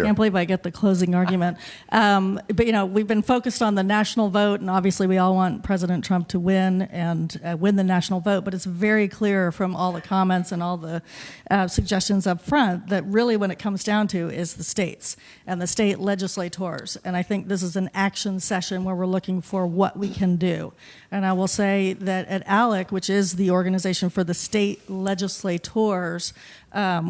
here. Can't believe I get the closing argument. But, you know, we've been focused on the national vote, and obviously we all want President Trump to win and win the national vote, but it's very clear from all the comments and all the suggestions up front that really when it comes down to is the states and the state legislators. And I think this is an action session where we're looking for what we can do. And I will say that at ALEC, which is the organization for the state legislators,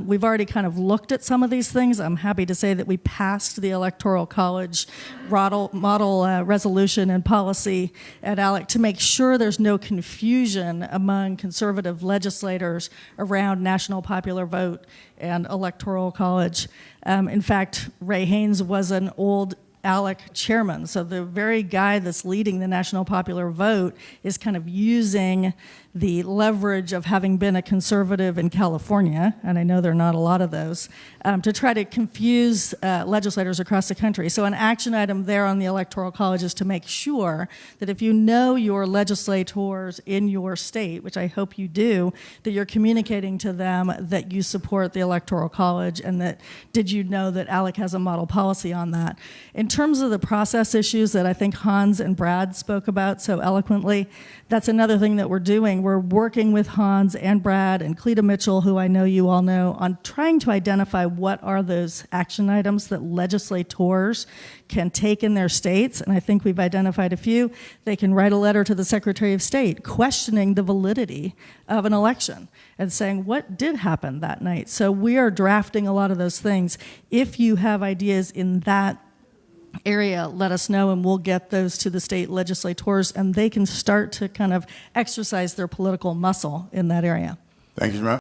we've already kind of looked at some of these things. I'm happy to say that we passed the Electoral College model resolution and policy at ALEC to make sure there's no confusion among conservative legislators around national popular vote and Electoral College. In fact, Ray Haynes was an old ALEC chairman, so the very guy that's leading the national popular vote is kind of using the leverage of having been a conservative in California, and I know there are not a lot of those, to try to confuse legislators across the country. So an action item there on the Electoral College is to make sure that if you know your legislators in your state, which I hope you do, that you're communicating to them that you support the Electoral College and that did you know that ALEC has a model policy on that. In terms of the process issues that I think Hans and Brad spoke about so eloquently, that's another thing that we're doing. We're working with Hans and Brad and Cleta Mitchell, who I know you all know, on trying to identify what are those action items that legislators can take in their states, and I think we've identified a few. They can write a letter to the Secretary of State questioning the validity of an election and saying what did happen that night. So we are drafting a lot of those things. If you have ideas in that area, let us know and we'll get those to the state legislators and they can start to kind of exercise their political muscle in that area. Thank you, Mr. Mayor.